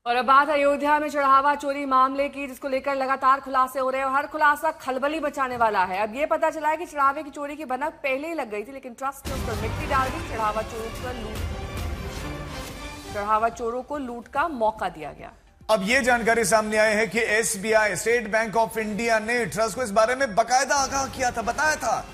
और अब बात अयोध्या में चढ़ावा चोरी मामले की, जिसको लेकर लगातार खुलासे हो रहे हैं और हर खुलासा खलबली मचाने वाला है। अब ये पता चला है कि चढ़ावे की चोरी की भनक पहले ही लग गई थी, लेकिन ट्रस्ट ने उस पर मिट्टी डाल दी। चढ़ावा चोरों को लूट का मौका दिया गया। अब ये जानकारी सामने आई है कि SBI, state bank of India ने ट्रस्ट को इस बारे में बकायदा आगाह किया था, बताया था।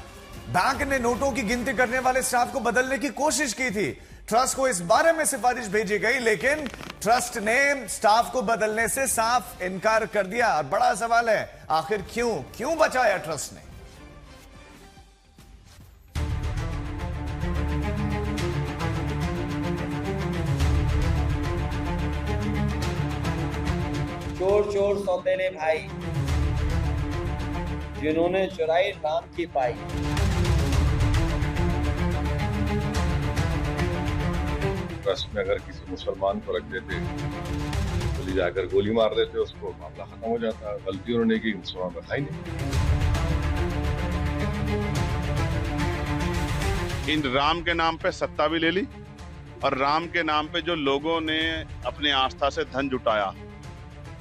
बैंक ने नोटों की गिनती करने वाले स्टाफ को बदलने की कोशिश की थी। ट्रस्ट को इस बारे में सिफारिश भेजी गई, लेकिन ट्रस्ट ने स्टाफ को बदलने से साफ इनकार कर दिया। और बड़ा सवाल है, आखिर क्यों बचाया ट्रस्ट ने? चोर चोर सौतेले भाई, जिन्होंने चुराई राम की पाई। ट्रस्ट में अगर किसी मुसलमान को रख देते, गोली जाकर गोली मार देते, उसको मामला खत्म हो जाता। गलती उन्होंने की, मुसलमान रखा ही नहीं। इन राम के नाम पे सत्ता भी ले ली और राम के नाम पे जो लोगों ने अपने आस्था से धन जुटाया,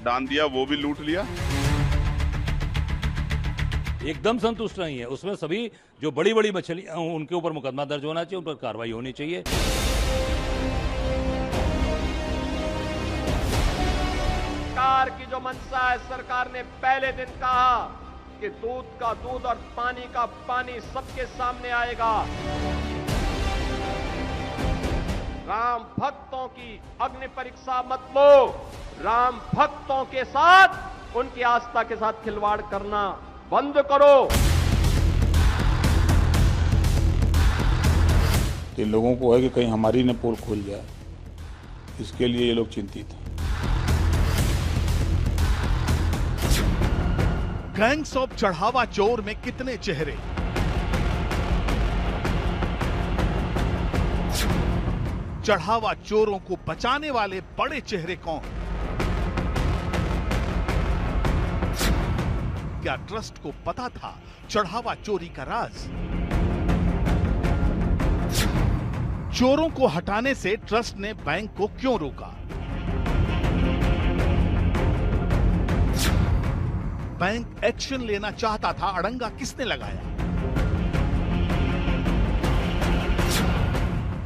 दान दिया, वो भी लूट लिया। एकदम संतुष्ट नहीं है। उसमें सभी जो बड़ी बड़ी मछलियां उनके ऊपर मुकदमा दर्ज होना चाहिए, उन पर कार्रवाई होनी चाहिए। सरकार की जो मंशा है, सरकार ने पहले दिन कहा कि दूध का दूध और पानी का पानी सबके सामने आएगा। राम भक्तों की अग्नि परीक्षा मत लो। राम भक्तों के साथ, उनकी आस्था के साथ खिलवाड़ करना बंद करो। ये लोगों को है कि कहीं हमारी न पोल खुल जाए, इसके लिए ये लोग चिंतित हैं। गैंग्स ऑफ चढ़ावा चोर में कितने चेहरे? चढ़ावा चोरों को बचाने वाले बड़े चेहरे कौन? क्या ट्रस्ट को पता था चढ़ावा चोरी का राज? चोरों को हटाने से ट्रस्ट ने बैंक को क्यों रोका? बैंक एक्शन लेना चाहता था, अड़ंगा किसने लगाया?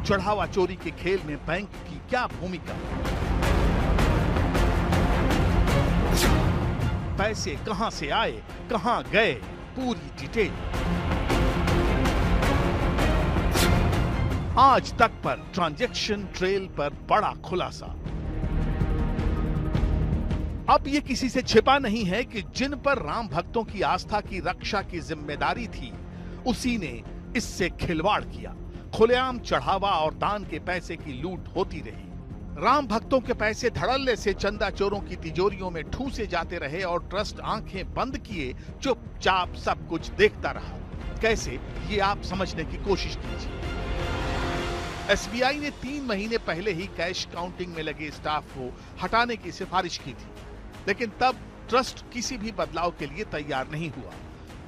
चढ़ावा चोरी के खेल में बैंक की क्या भूमिका? पैसे कहां से आए, कहां गए, पूरी डिटेल आज तक पर ट्रांजैक्शन ट्रेल पर बड़ा खुलासा। अब ये किसी से छिपा नहीं है कि जिन पर राम भक्तों की आस्था की रक्षा की जिम्मेदारी थी, उसी ने इससे खिलवाड़ किया। खुलेआम चढ़ावा और दान के पैसे की लूट होती रही। राम भक्तों के पैसे धड़ल्ले से चंदा चोरों की तिजोरियों में ठूसे जाते रहे और ट्रस्ट आंखें बंद किए चुपचाप सब कुछ देखता रहा। कैसे, ये आप समझने की कोशिश कीजिए। एसबीआई ने 3 महीने पहले ही कैश काउंटिंग में लगे स्टाफ को हटाने की सिफारिश की थी, लेकिन तब ट्रस्ट किसी भी बदलाव के लिए तैयार नहीं हुआ।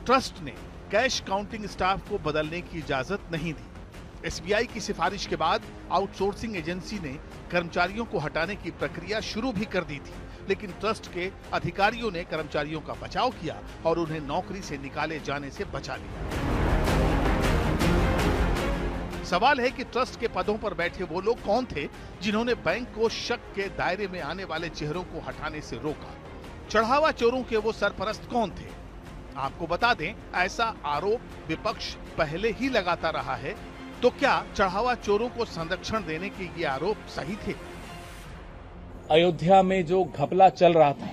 ट्रस्ट ने कैश काउंटिंग स्टाफ को बदलने की इजाजत नहीं दी। एसबीआई की सिफारिश के बाद आउटसोर्सिंग एजेंसी ने कर्मचारियों को हटाने की प्रक्रिया शुरू भी कर दी थी, लेकिन ट्रस्ट के अधिकारियों ने कर्मचारियों का बचाव किया और उन्हें नौकरी से निकाले जाने से बचा लिया। सवाल है कि ट्रस्ट के पदों पर बैठे वो लोग कौन थे जिन्होंने बैंक को शक के दायरे में आने वाले चेहरों को हटाने से रोका? चढ़ावा चोरों के वो सरपरस्त कौन थे? आपको बता दें, ऐसा आरोप विपक्ष पहले ही लगाता रहा है। तो क्या चढ़ावा चोरों को संरक्षण देने के ये आरोप सही थे? अयोध्या में जो घपला चल रहा था,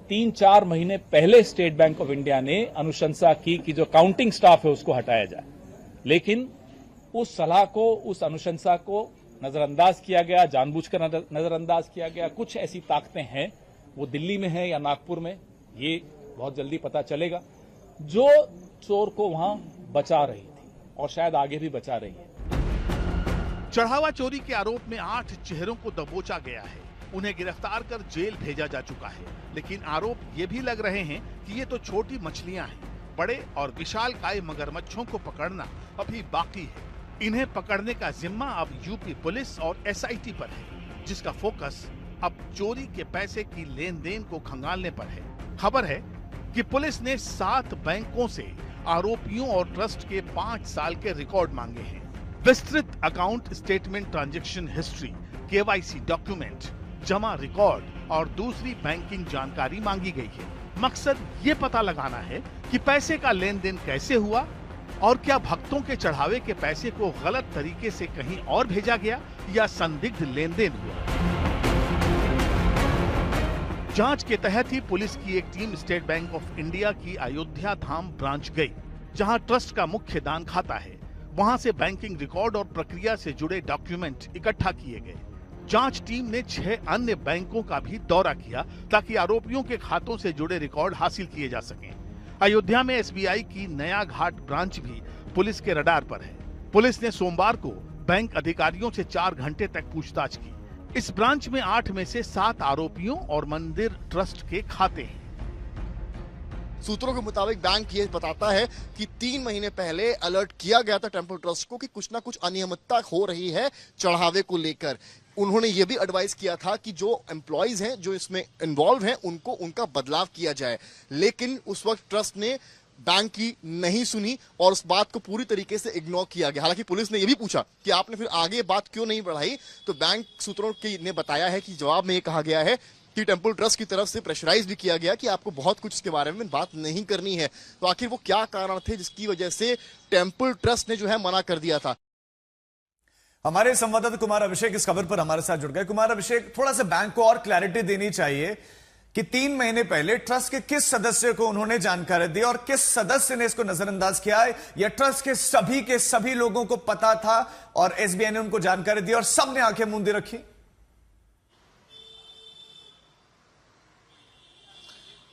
3-4 महीने पहले स्टेट बैंक ऑफ इंडिया ने अनुशंसा की कि जो काउंटिंग स्टाफ है उसको हटाया जाए, लेकिन उस सलाह को, उस अनुशंसा को नजरअंदाज किया गया, जानबूझकर नजरअंदाज किया गया। कुछ ऐसी ताकतें हैं, वो दिल्ली में है या नागपुर में, ये बहुत जल्दी पता चलेगा, जो चोर को वहां बचा रही थी और शायद आगे भी बचा रही है। चढ़ावा चोरी के आरोप में 8 चेहरों को दबोचा गया है। उन्हें गिरफ्तार कर जेल भेजा जा चुका है, लेकिन आरोप ये भी लग रहे हैं कि ये तो छोटी मछलियां हैं। बड़े और विशालकाय मगरमच्छों को पकड़ना अभी बाकी है। इन्हें पकड़ने का जिम्मा अब यूपी पुलिस और एसआईटी पर है, जिसका फोकस अब चोरी के पैसे की लेन देन को खंगालने पर है। खबर है कि पुलिस ने 7 बैंकों से आरोपियों और ट्रस्ट के 5 साल के रिकॉर्ड मांगे हैं। विस्तृत account statement, transaction history, KYC document, जमा रिकॉर्ड और दूसरी बैंकिंग जानकारी मांगी गई है। मकसद ये पता लगाना है कि पैसे का लेन देन कैसे हुआ और क्या भक्तों के चढ़ावे के पैसे को गलत तरीके से कहीं और भेजा गया या संदिग्ध लेन देन हुआ। जांच के तहत ही पुलिस की एक team state bank of India की अयोध्या धाम ब्रांच गई, जहां ट्रस्ट का मुख्य दान खाता है। वहां से बैंकिंग रिकॉर्ड और प्रक्रिया से जुड़े डॉक्यूमेंट इकट्ठा किए गए। जांच टीम ने 6 अन्य बैंकों का भी दौरा किया ताकि आरोपियों के खातों से जुड़े रिकॉर्ड हासिल किए जा सकें। अयोध्या में एसबीआई की नया घाट ब्रांच भी पुलिस के रडार पर है। पुलिस ने सोमवार को बैंक अधिकारियों से 4 घंटे तक पूछताछ की। इस ब्रांच में 8 में से 7 आरोपियों और मंदिर ट्रस्ट के खाते हैं। सूत्रों के मुताबिक बैंक ये बताता है कि 3 महीने पहले अलर्ट किया गया था टेम्पल ट्रस्ट को कि कुछ ना कुछ अनियमितता हो रही है चढ़ावे को लेकर। उन्होंने ये भी एडवाइस किया था कि जो एम्प्लॉयज हैं, जो इसमें इन्वॉल्व हैं, उनको उनका बदलाव किया जाए। लेकिन उस वक्त ट्रस्ट ने बैंक की नहीं सुनी और उस बात को पूरी तरीके से इग्नोर किया गया। हालांकि पुलिस ने यह भी पूछा कि आपने फिर आगे बात क्यों नहीं बढ़ाई, तो बैंक सूत्रों ने बताया है कि जवाब में ये कहा गया है कि टेम्पल ट्रस्ट की तरफ से प्रेशराइज भी किया गया कि आपको बहुत कुछ इसके बारे में बात नहीं करनी है। तो आखिर वो क्या कारण थे जिसकी वजह से टेम्पल ट्रस्ट ने जो है मना कर दिया था। हमारे संवाददाता कुमार अभिषेक इस खबर पर हमारे साथ जुड़ गए। कुमार अभिषेक, थोड़ा सा बैंक को और क्लैरिटी देनी चाहिए कि 3 महीने पहले ट्रस्ट के किस सदस्य को उन्होंने जानकारी दी और किस सदस्य ने इसको नजरअंदाज किया है, या ट्रस्ट के सभी लोगों को पता था और एसबीआई ने उनको जानकारी दी और सबने आंखें मूंदी रखी?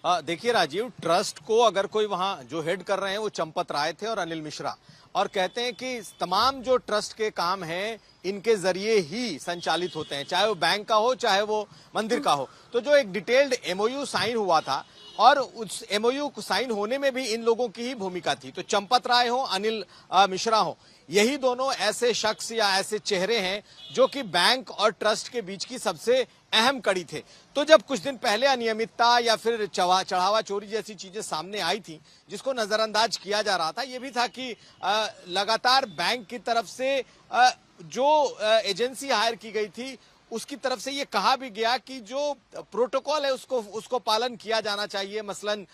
देखिए राजीव, ट्रस्ट को अगर कोई वहां जो हेड कर रहे हैं वो चंपत राय थे और अनिल मिश्रा, और कहते हैं कि तमाम जो ट्रस्ट के काम हैं इनके जरिए ही संचालित होते हैं, चाहे वो बैंक का हो चाहे वो मंदिर का हो। तो जो एक डिटेल्ड एमओयू साइन हुआ था और उस एमओयू को साइन होने में भी इन लोगों की ही भूमिका थी। तो चंपत राय हो, अनिल मिश्रा हो, यही दोनों ऐसे शख्स या ऐसे चेहरे हैं जो कि बैंक और ट्रस्ट के बीच की सबसे अहम कड़ी थे। तो जब कुछ दिन पहले अनियमितता या फिर चढ़ावा चोरी जैसी चीजें सामने आई थी जिसको नजरअंदाज किया जा रहा था, ये भी था कि लगातार बैंक की तरफ से जो एजेंसी हायर की गई थी उसकी तरफ से ये कहा भी गया कि जो प्रोटोकॉल है उसको पालन किया जाना चाहिए। मसलन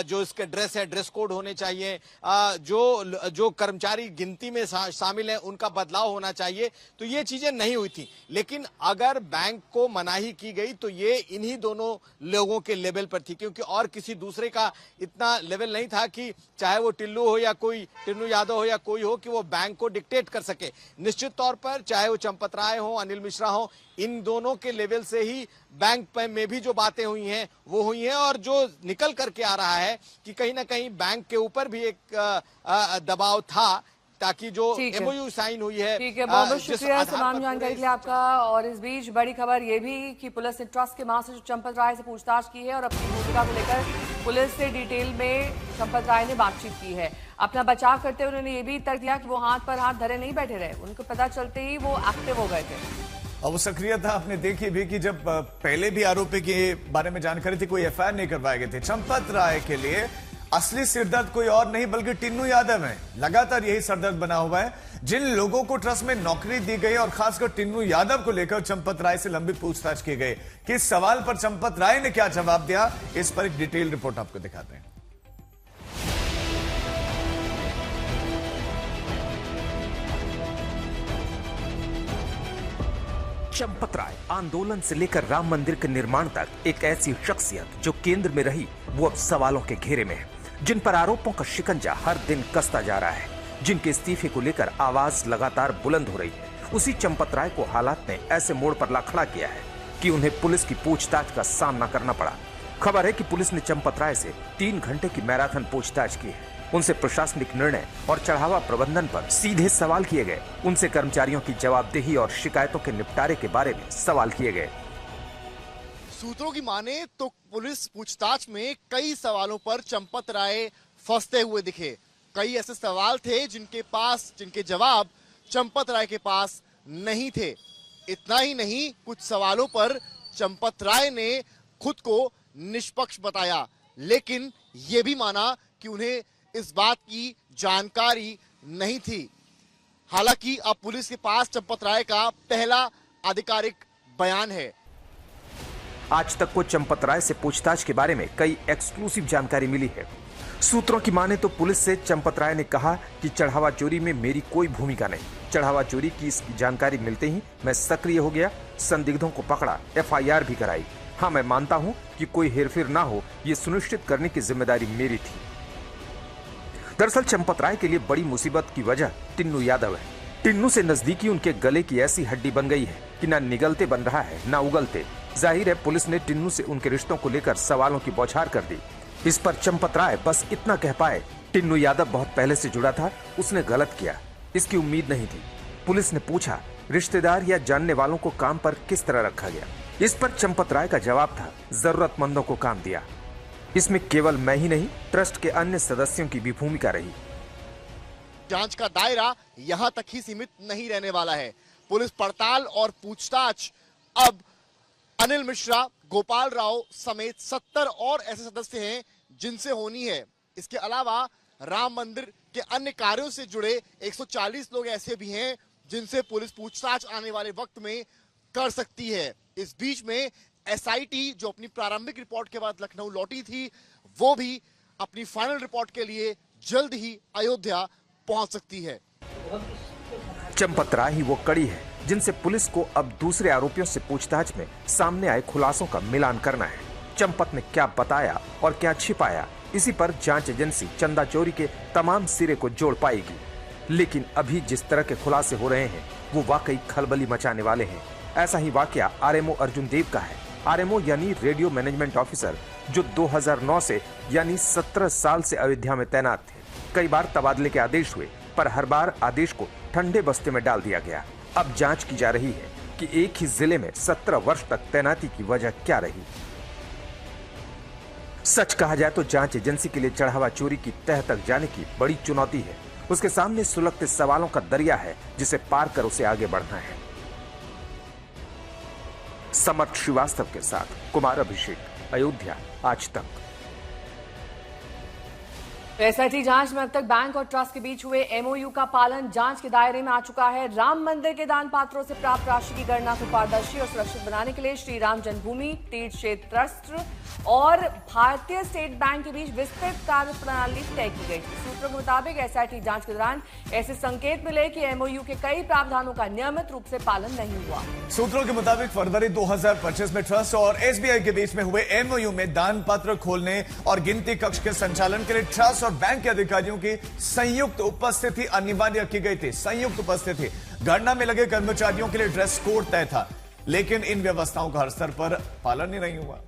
जो इसके ड्रेस है, ड्रेस कोड होने चाहिए, जो कर्मचारी गिनती में शामिल हैं उनका बदलाव होना चाहिए। तो ये चीजें नहीं हुई थी। लेकिन अगर बैंक को मनाही की गई तो ये इन्हीं दोनों लोगों के लेवल पर थी, क्योंकि और किसी दूसरे का इतना लेवल नहीं था कि चाहे वो टिल्लू हो या कोई टिन्नू यादव हो या कोई हो कि वो बैंक को डिक्टेट कर सके। निश्चित तौर पर चाहे वो चंपत राय हो, अनिल मिश्रा हो, इन दोनों के लेवल से ही बैंक में भी जो बातें हुई हैं वो हुई हैं, और जो निकल करके आ रहा है कि कहीं ना कहीं बैंक के ऊपर भी एक दबाव था ताकि जो एमओयू साइन हुई है। ठीक है, बहुत बहुत शुक्रिया तमाम जानकारी के लिए आपका। और इस बीच बड़ी खबर ये भी कि पुलिस ने ट्रस्ट के मास्टर चंपत राय से पूछताछ की है और अपनी भूमिका को लेकर पुलिस से डिटेल में चंपत राय ने बातचीत की है। अपना बचाव करते हुए उन्होंने ये भी तर्क दिया कि वो हाथ पर हाथ धरे नहीं बैठे रहे, उनको पता चलते ही वो एक्टिव हो गए थे। और वो सक्रियता आपने देखी भी कि जब पहले भी आरोपी के बारे में जानकारी थी, कोई एफआईआर नहीं करवाए गए थे। चंपत राय के लिए असली सिरदर्द कोई और नहीं बल्कि टिन्नू यादव है। लगातार यही सरदर्द बना हुआ है। जिन लोगों को ट्रस्ट में नौकरी दी गई और खासकर टिन्नू यादव को लेकर चंपत राय से लंबी पूछताछ की गई, किस सवाल पर चंपत राय ने क्या जवाब दिया, इस पर एक डिटेल रिपोर्ट आपको दिखाते हैं। चंपत राय आंदोलन से लेकर राम मंदिर के निर्माण तक एक ऐसी शख्सियत जो केंद्र में रही, वो अब सवालों के घेरे में है। जिन पर आरोपों का शिकंजा हर दिन कसता जा रहा है, जिनके इस्तीफे को लेकर आवाज लगातार बुलंद हो रही है, उसी चंपत राय को हालात ने ऐसे मोड़ पर ला खड़ा किया है कि उन्हें पुलिस की पूछताछ का सामना करना पड़ा। खबर है कि पुलिस ने चंपत राय से 3 घंटे की मैराथन पूछताछ की है। उनसे प्रशासनिक निर्णय और चढ़ावा प्रबंधन पर सीधे सवाल किए गए। उनसे कर्मचारियों की जवाबदेही और शिकायतों के निपटारे के बारे में सवाल किए गए। सूत्रों की माने तो पुलिस पूछताछ में कई सवालों पर चंपत राय फंसते हुए दिखे। कई ऐसे सवाल थे जिनके जवाब चंपत राय के पास नहीं थे। इतना ही नहीं, कुछ सवालों पर चंपत राय ने खुद को निष्पक्ष बताया, लेकिन यह भी माना कि उन्हें इस बात की जानकारी नहीं थी। हालांकि अब पुलिस के पास चंपत राय का पहला आधिकारिक बयान है। आज तक को चंपत राय से पूछताछ के बारे में कई एक्सक्लूसिव जानकारी मिली है। सूत्रों की माने तो पुलिस से चंपत राय ने कहा कि चढ़ावा चोरी में मेरी कोई भूमिका नहीं। चढ़ावा चोरी की इसकी जानकारी मिलते ही मैं सक्रिय हो गया, संदिग्धों को पकड़ा, FIR भी कराई। हाँ, मैं मानता हूं कि कोई हेरफेर ना हो, ये सुनिश्चित करने की जिम्मेदारी मेरी थी। दरअसल चंपत राय के लिए बड़ी मुसीबत की वजह टिन्नू यादव है। टिन्नू से नजदीकी उनके गले की ऐसी हड्डी बन गई है कि ना निगलते बन रहा है ना उगलते। जाहिर है पुलिस ने टिन्नू से उनके रिश्तों को लेकर सवालों की बौछार कर दी। इस पर चंपत राय बस इतना कह पाए, टिन्नू यादव बहुत पहले से जुड़ा था, उसने गलत किया, इसकी उम्मीद नहीं थी। पुलिस ने पूछा, रिश्तेदार या जानने वालों को काम पर किस तरह रखा गया? इस पर चंपत राय का जवाब था, जरूरतमंदों को काम दिया। इसमें केवल मैं ही नहीं, ट्रस्ट के अन्य सदस्यों की भी भूमिका रही। जांच का दायरा यहां तक ही सीमित नहीं रहने वाला है। पुलिस पड़ताल और पूछताछ अब अनिल मिश्रा, गोपाल राव समेत 70 और ऐसे सदस्य हैं जिनसे होनी है। इसके अलावा राम मंदिर के अन्य कार्यों से जुड़े 140 लोग ऐसे भी हैं जिनसे पुलिस पूछताछ आने वाले वक्त में कर सकती है। इस बीच में SIT जो अपनी प्रारंभिक रिपोर्ट के बाद लखनऊ लौटी थी, वो भी अपनी फाइनल रिपोर्ट के लिए जल्द ही अयोध्या पहुंच सकती है। चंपत राय ही वो कड़ी है जिनसे पुलिस को अब दूसरे आरोपियों से पूछताछ में सामने आए खुलासों का मिलान करना है। चंपत ने क्या बताया और क्या छिपाया, इसी पर जांच एजेंसी चंदा चोरी के तमाम सिरे को जोड़ पाएगी। लेकिन अभी जिस तरह के खुलासे हो रहे हैं वो वाकई खलबली मचाने वाले हैं। ऐसा ही वाकया RMO अर्जुन देव का है। RMO यानी रेडियो मैनेजमेंट ऑफिसर, जो 2009 से यानी 17 साल से अयोध्या में तैनात थे। कई बार तबादले के आदेश हुए, पर हर बार आदेश को ठंडे बस्ते में डाल दिया गया। अब जांच की जा रही है कि एक ही जिले में 17 वर्ष तक तैनाती की वजह क्या रही। सच कहा जाए तो जांच एजेंसी के लिए चढ़ावा चोरी की तह तक जाने की बड़ी चुनौती है। उसके सामने सुलगते सवालों का दरिया है जिसे पार कर उसे आगे बढ़ना है। समर्थ श्रीवास्तव के साथ कुमार अभिषेक, अयोध्या आज तक। SIT जांच में अब तक बैंक और ट्रस्ट के बीच हुए MOU का पालन जांच के दायरे में आ चुका है। राम मंदिर के दान पात्रों से प्राप्त राशि की गणना को पारदर्शी और सुरक्षित बनाने के लिए श्री राम जन्मभूमि तीर्थ क्षेत्र ट्रस्ट और भारतीय स्टेट बैंक के बीच विस्तृत कार्य प्रणाली तय की गई। सूत्रों के मुताबिक SIT जांच के दौरान ऐसे संकेत मिले कि MOU के कई प्रावधानों का नियमित रूप से पालन नहीं हुआ। सूत्रों के मुताबिक फरवरी 2025 में ट्रस्ट और SBI के बीच में हुए MOU में दान पत्र खोलने और गिनती कक्ष के संचालन के लिए ट्रस्ट और बैंक के अधिकारियों की संयुक्त उपस्थिति अनिवार्य की गई थी। संयुक्त उपस्थिति, गणना में लगे कर्मचारियों के लिए ड्रेस कोड तय था, लेकिन इन व्यवस्थाओं का हर स्तर पर पालन ही नहीं हुआ।